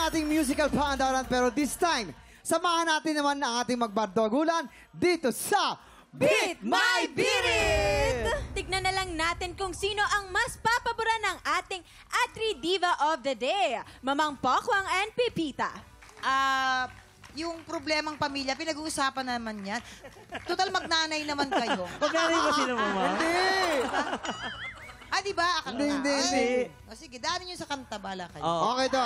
ang ating musical paandaran, pero this time, samahan natin naman ang ating magbardagulan dito sa Beat My Birit! Tignan na lang natin kung sino ang mas papaboran ng ating Atri Diva of the Day. Mamang Pokwang and Pepita. Yung problemang pamilya, pinag-uusapan naman yan. Total magnanay naman kayo. Magnanay ba sila, Mama? Hindi! Di ba? Akala Hindi, na. hindi. O sige, dami nyo sa kanta, bala kayo. Oo. Okay to.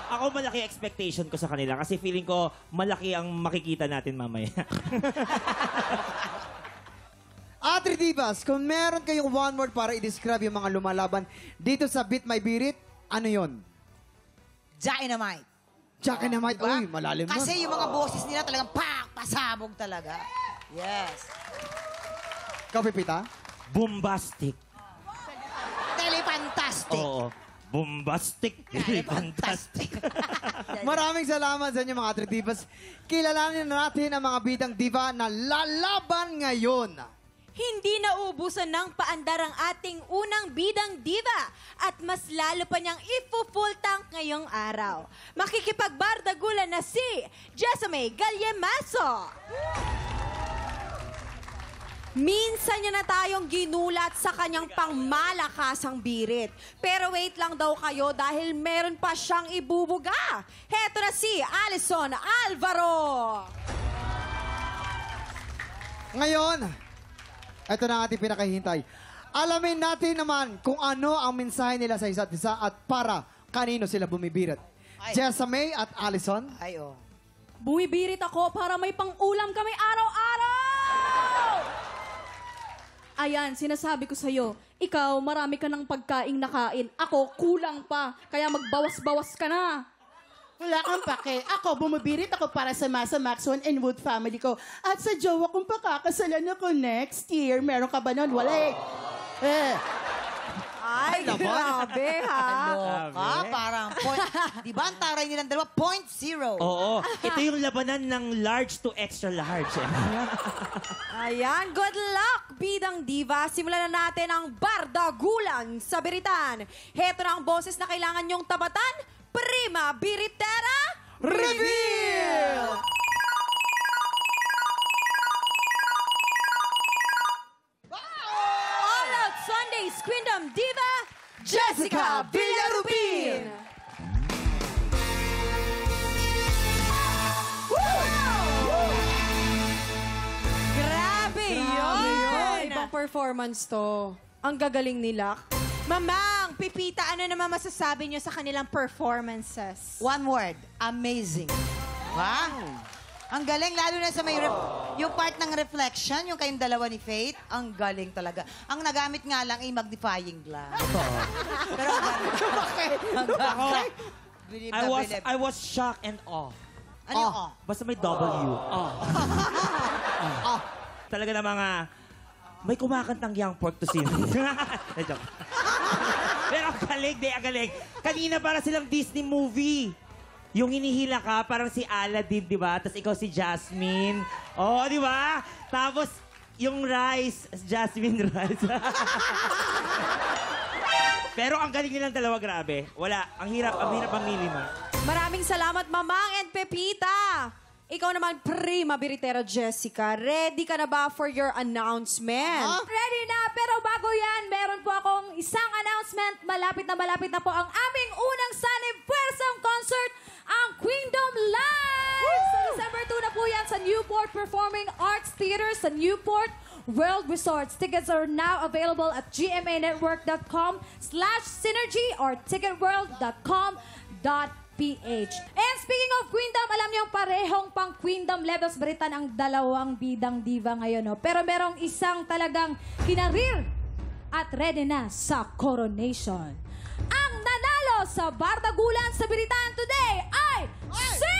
Ako malaki expectation ko sa kanila kasi feeling ko malaki ang makikita natin mamaya. Atri Divas, kung meron kayong one word para i-describe yung mga lumalaban dito sa Beat My Birit, ano yon? Dynamite. Tsaka naman, Diba? uy, malalim nun. Kasi yung mga boses nila talagang pasabog talaga. Yes. Ikaw, Pepita? Bombastic. Telefantastic. Oo. Bombastic. Fantastic. Maraming salamat sa inyo mga Atri Divas. Kilalanin natin ang mga bidang diva na lalaban ngayon. Hindi nauubusan ng paandar ang ating unang bidang diva at mas lalo pa niyang ipo-full tank ngayong araw. Makikipagbardagulan na si Jessamay Galyemaso. Minsan niya na tayong ginulat sa kanyang pangmalakasang birit. Pero wait lang daw kayo dahil meron pa siyang ibubuga. Heto na si Alison Alvaro. Ngayon, ito na ang ating pinakahintay. Alamin natin naman kung ano ang mensahe nila sa isa't isa at para kanino sila bumibirit. Ay. Jessamay at Alison. Ay, oh. Bumibirit ako para may pang-ulam kami araw-araw! Ayan, sinasabi ko sa'yo, ikaw, marami ka ng pagkaing nakain. Ako, kulang pa. Kaya magbawas-bawas ka na. Wala kang pake. Ako, bumabirit ako para sa Maxwell and Wood family ko. At sa jowa kong pakakasalan ako next year. Meron ka ba nun? Wala eh. Ay, grabe ha. Loka, parang point. Di ba ang taray nilang dalawa? 0.0. Oo. Ito yung labanan ng large to extra large. Ayan, good luck, bidang diva. Simulan na natin ang bardagulan sa biritan. Heto na ang boses na kailangan nyong tabatan. Prima Biritera Reveal! All Out Sundays Queendom Diva, Jessica Villarubin. Grabe yun! Ibang performance to. Ang gagaling nila. Mamang, Pepita, ano naman masasabi niyo sa kanilang performances? One word, amazing. Wow. Ang galing, lalo na sa may yung part ng reflection, yung kayong dalawa ni Faith, ang galing talaga. Ang nagamit nga lang ay magnifying glass. Pero ang galing. Ang galing. Believe na believe. I was shocked and awe. Ano yung oh? Basta may W. Talaga na mga may kumakantang young pork to sing. Joke. Pero ang galing. Kanina para silang Disney movie. Yung hinihila ka, parang si Aladdin, di ba? Tapos ikaw si Jasmine. Oh, di ba? Tapos yung Rice, Jasmine Rice. Pero ang galing nilang dalawa, grabe. Wala, ang hirap mamili mo. Maraming salamat, Mamang and Pepita. Ikaw naman, Prima Biritera Jessica. Ready ka na ba for your announcement? Ready na, pero bago yan, meron po akong isang announcement. Malapit na po ang aming unang Sunny Puersang concert, ang Queendom Live! Sa December 2 na po yan sa Newport Performing Arts Theater sa Newport World Resorts. Tickets are now available at gmanetwork.com/synergy or ticketworld.com.ph. And speaking of Queendom, alam niyo parehong pang Queendom levels baritan ang dalawang bidang diva ngayon. No? Pero merong isang talagang kinarir at ready na sa coronation. Ang nanalo sa bardagulan sa biritan today ay si...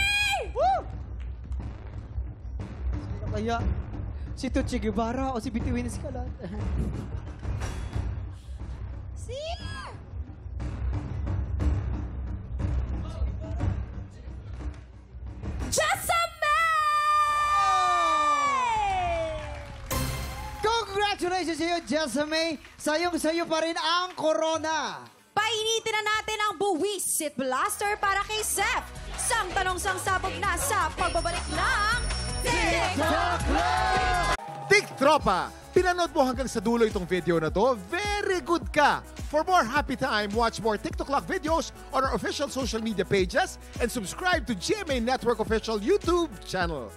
Sino kaya? Si Tucci Guevara o si Bituin Escalante? Congratulations sa iyo, Jessamay. Sayong-sayo pa rin ang corona. Painitin na natin ang buwis Sit Blaster para kay Seth. Sang tanong sang sabog na sa pagbabalik ng TikTok TikTropa! Pinanood mo hanggang sa dulo itong video na to? Very good ka! For more happy time, watch more TikTok Lock videos on our official social media pages and subscribe to GMA Network official YouTube channel.